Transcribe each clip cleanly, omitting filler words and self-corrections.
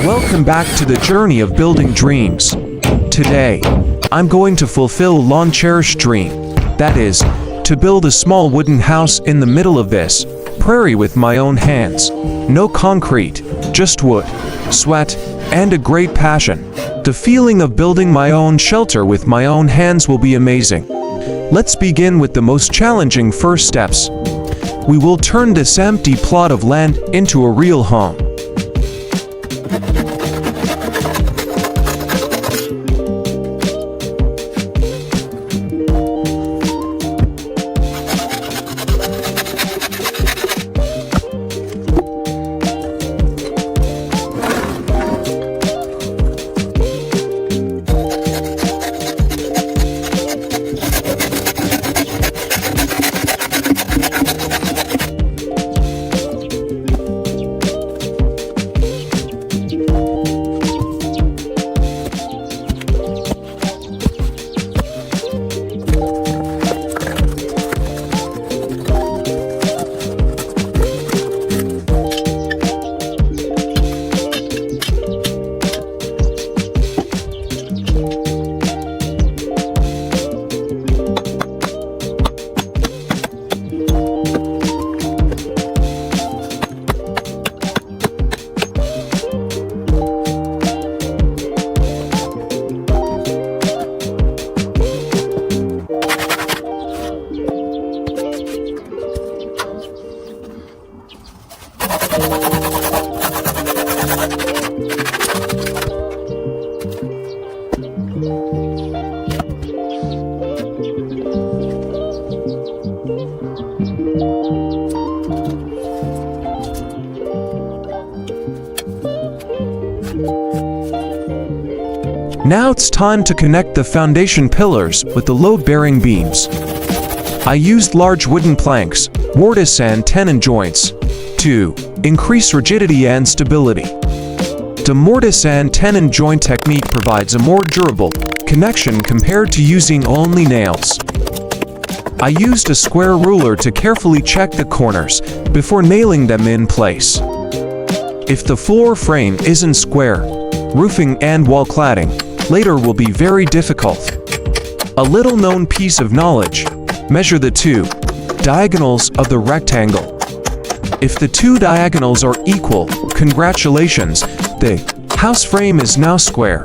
Welcome back to the journey of building dreams. Today, I'm going to fulfill a long-cherished dream. That is, to build a small wooden house in the middle of this prairie with my own hands. No concrete, just wood, sweat, and a great passion. The feeling of building my own shelter with my own hands will be amazing. Let's begin with the most challenging first steps. We will turn this empty plot of land into a real home. Now it's time to connect the foundation pillars with the load-bearing beams. I used large wooden planks, mortise and tenon joints to increase rigidity and stability. The mortise and tenon joint technique provides a more durable connection compared to using only nails. I used a square ruler to carefully check the corners before nailing them in place. If the floor frame isn't square, roofing and wall cladding later will be very difficult. A little known piece of knowledge: measure the two diagonals of the rectangle. If the two diagonals are equal, congratulations, the house frame is now square.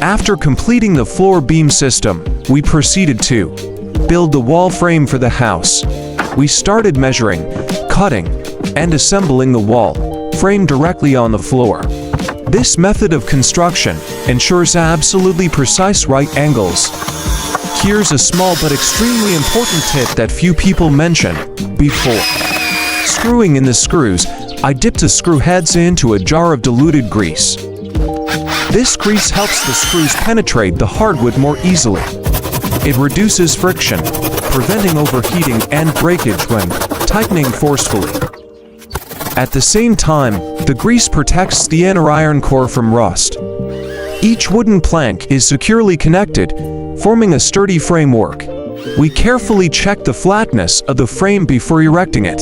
After completing the floor beam system, we proceeded to build the wall frame for the house. We started measuring, cutting, and assembling the wall frame directly on the floor. This method of construction ensures absolutely precise right angles. Here's a small but extremely important tip that few people mention: before screwing in the screws, I dipped the screw heads into a jar of diluted grease. This grease helps the screws penetrate the hardwood more easily. It reduces friction, preventing overheating and breakage when tightening forcefully. At the same time, the grease protects the inner iron core from rust. Each wooden plank is securely connected, forming a sturdy framework. We carefully check the flatness of the frame before erecting it.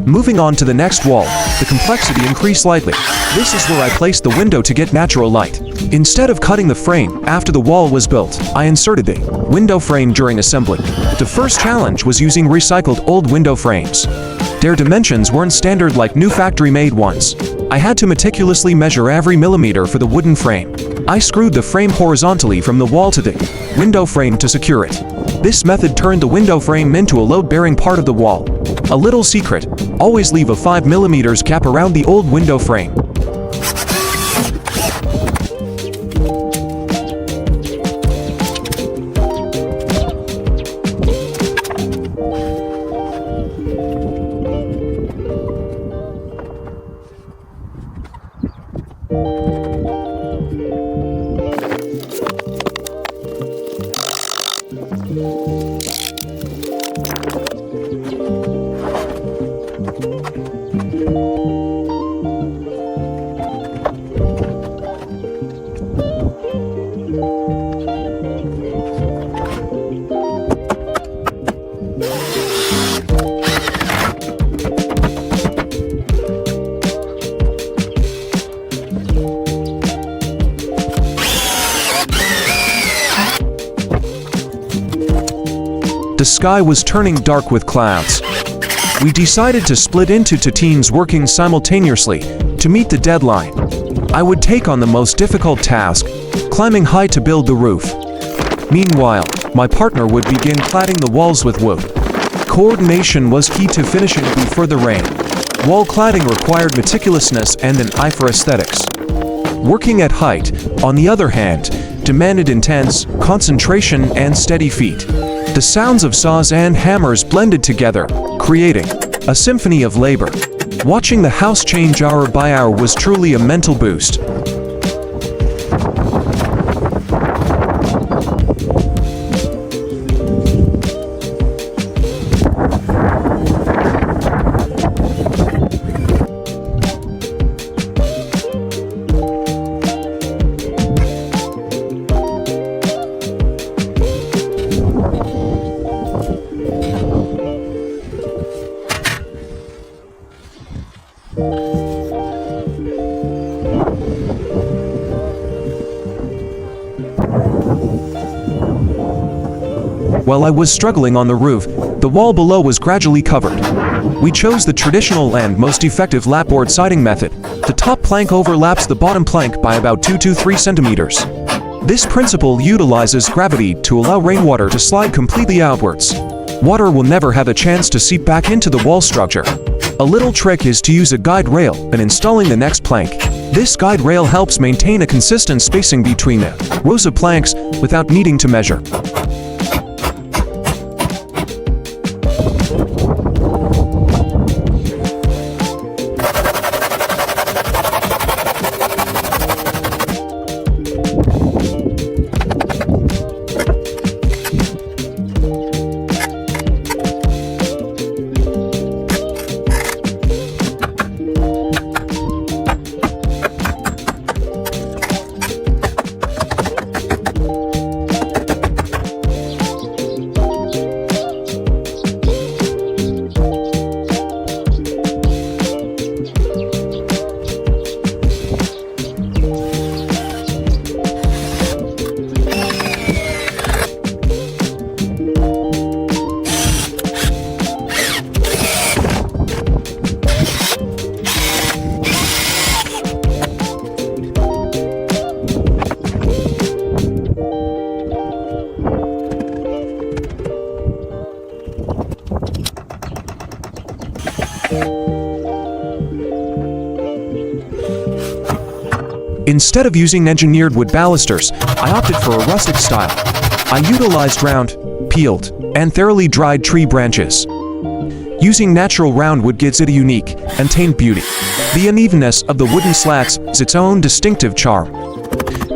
Moving on to the next wall, the complexity increased slightly. This is where I placed the window to get natural light. Instead of cutting the frame after the wall was built, I inserted the window frame during assembly. The first challenge was using recycled old window frames. Their dimensions weren't standard like new factory-made ones. I had to meticulously measure every millimeter for the wooden frame. I screwed the frame horizontally from the wall to the window frame to secure it. This method turned the window frame into a load-bearing part of the wall. A little secret: always leave a 5 mm gap around the old window frame. The sky was turning dark with clouds. We decided to split into two teams working simultaneously to meet the deadline. I would take on the most difficult task, climbing high to build the roof. Meanwhile, my partner would begin cladding the walls with wood. Coordination was key to finishing before the rain. Wall cladding required meticulousness and an eye for aesthetics. Working at height, on the other hand, demanded intense concentration and steady feet. The sounds of saws and hammers blended together, creating a symphony of labor. Watching the house change hour by hour was truly a mental boost. While I was struggling on the roof, the wall below was gradually covered. We chose the traditional and most effective lapboard siding method. The top plank overlaps the bottom plank by about 2 to 3 centimeters. This principle utilizes gravity to allow rainwater to slide completely outwards. Water will never have a chance to seep back into the wall structure. A little trick is to use a guide rail when installing the next plank. This guide rail helps maintain a consistent spacing between the rows of planks without needing to measure. Instead of using engineered wood balusters, I opted for a rustic style. I utilized round, peeled, and thoroughly dried tree branches. Using natural round wood gives it a unique and tamed beauty. The unevenness of the wooden slats is its own distinctive charm.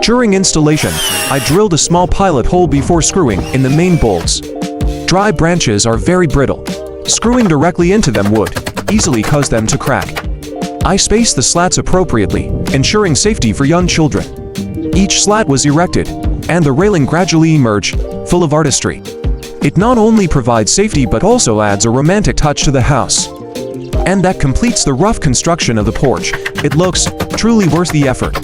During installation, I drilled a small pilot hole before screwing in the main bolts. Dry branches are very brittle. Screwing directly into them would easily cause them to crack. I spaced the slats appropriately, ensuring safety for young children. Each slat was erected, and the railing gradually emerged, full of artistry. It not only provides safety but also adds a romantic touch to the house. And that completes the rough construction of the porch. It looks truly worth the effort.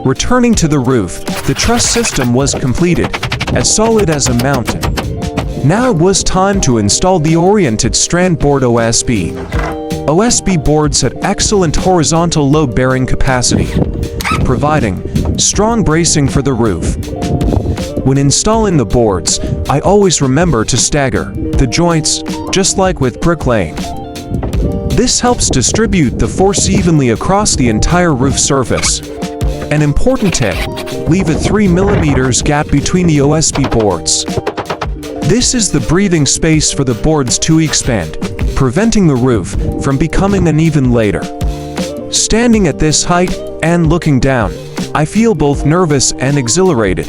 Returning to the roof, the truss system was completed, as solid as a mountain. Now it was time to install the oriented strand board OSB. OSB boards had excellent horizontal load-bearing capacity, providing strong bracing for the roof. When installing the boards, I always remember to stagger the joints, just like with bricklaying. This helps distribute the force evenly across the entire roof surface. An important tip: leave a 3 mm gap between the OSB boards. This is the breathing space for the boards to expand, preventing the roof from becoming uneven later. Standing at this height and looking down, I feel both nervous and exhilarated.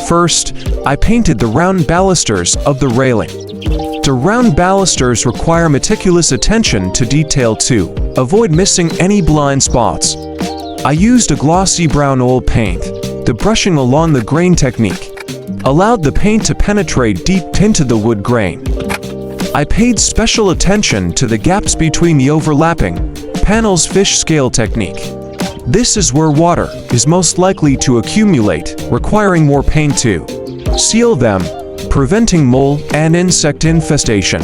First, I painted the round balusters of the railing. The round balusters require meticulous attention to detail to avoid missing any blind spots. I used a glossy brown oil paint. The brushing along the grain technique allowed the paint to penetrate deep into the wood grain. I paid special attention to the gaps between the overlapping panels fish scale technique. This is where water is most likely to accumulate, requiring more paint to seal them, preventing mold and insect infestation.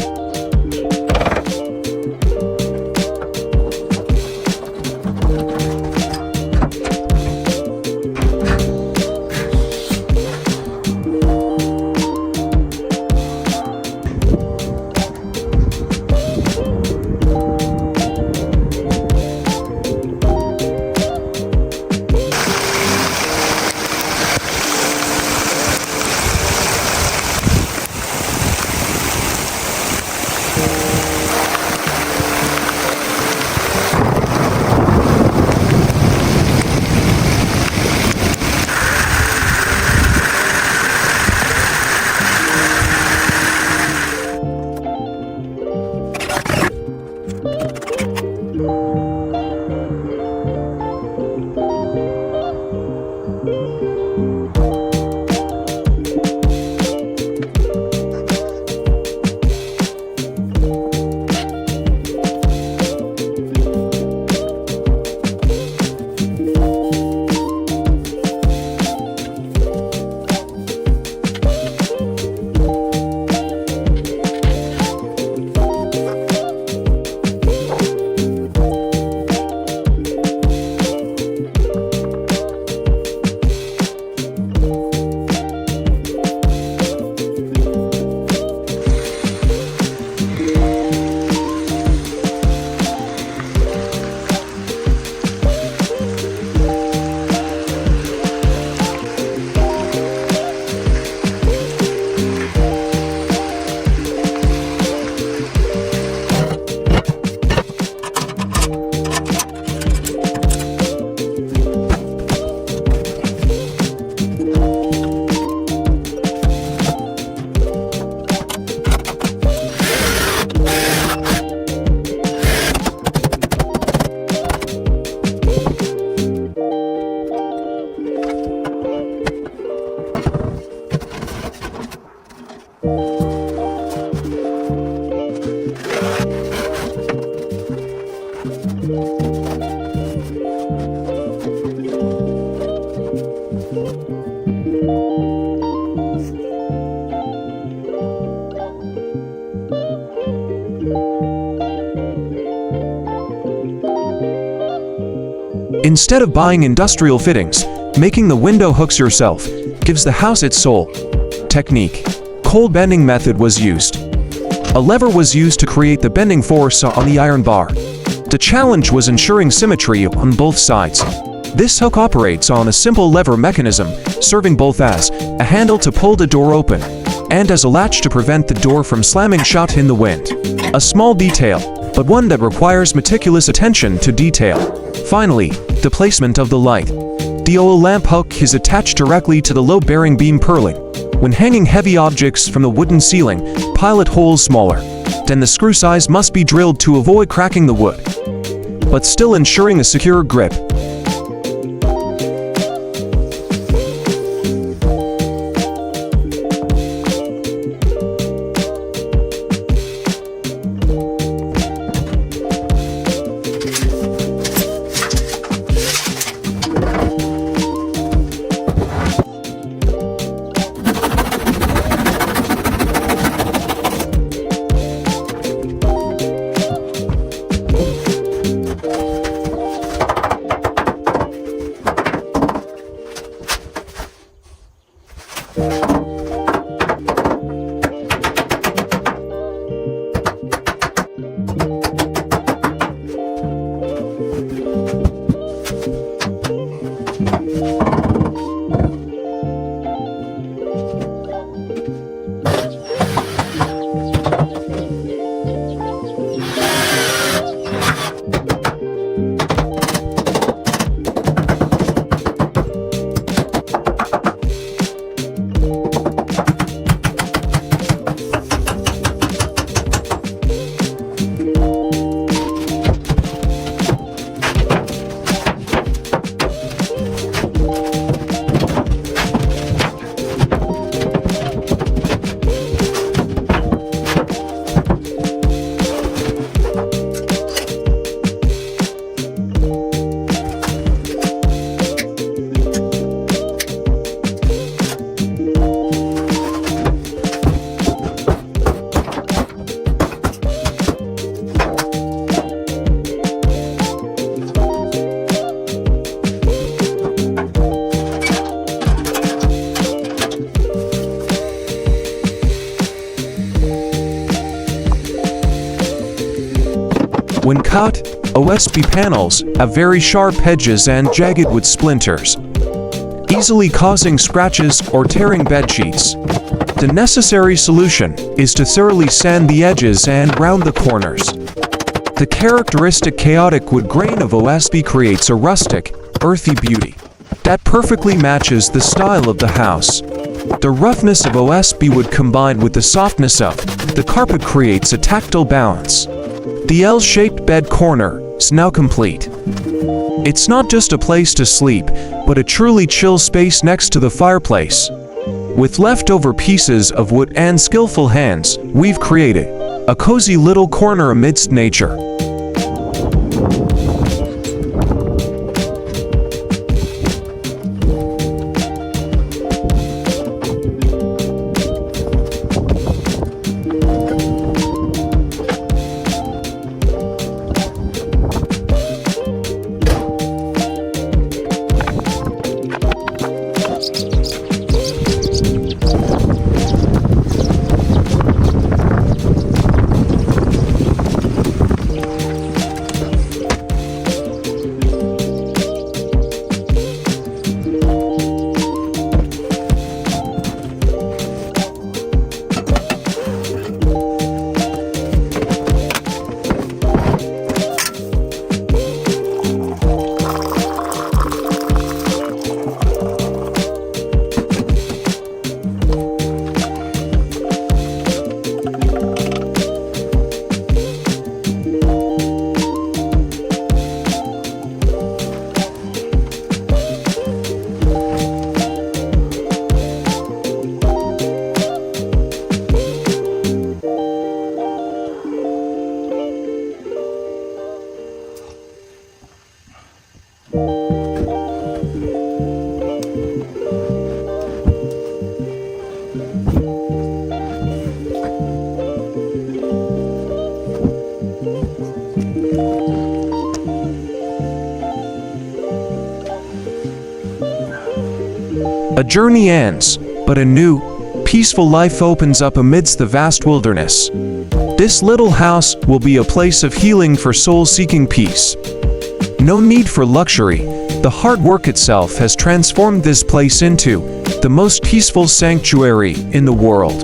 Instead of buying industrial fittings, making the window hooks yourself gives the house its soul. Technique. Cold bending method was used. A lever was used to create the bending force on the iron bar. The challenge was ensuring symmetry on both sides. This hook operates on a simple lever mechanism, serving both as a handle to pull the door open and as a latch to prevent the door from slamming shut in the wind. A small detail, but one that requires meticulous attention to detail. Finally, the placement of the light. The oil lamp hook is attached directly to the load-bearing beam purling. When hanging heavy objects from the wooden ceiling, pilot holes smaller. Then the screw size must be drilled to avoid cracking the wood, but still ensuring a secure grip. When cut, OSB panels have very sharp edges and jagged wood splinters, easily causing scratches or tearing bedsheets. The necessary solution is to thoroughly sand the edges and round the corners. The characteristic chaotic wood grain of OSB creates a rustic, earthy beauty that perfectly matches the style of the house. The roughness of OSB wood combined with the softness of the carpet creates a tactile balance. The L-shaped bed corner is now complete. It's not just a place to sleep, but a truly chill space next to the fireplace. With leftover pieces of wood and skillful hands, we've created a cozy little corner amidst nature. A journey ends, but a new, peaceful life opens up amidst the vast wilderness. This little house will be a place of healing for souls seeking peace. No need for luxury, the hard work itself has transformed this place into the most peaceful sanctuary in the world.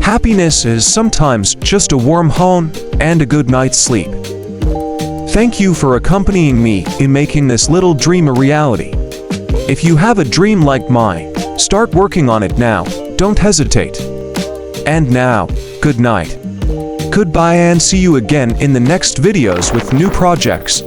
Happiness is sometimes just a warm home and a good night's sleep. Thank you for accompanying me in making this little dream a reality. If you have a dream like mine, start working on it now, don't hesitate. And now, good night. Goodbye and see you again in the next videos with new projects.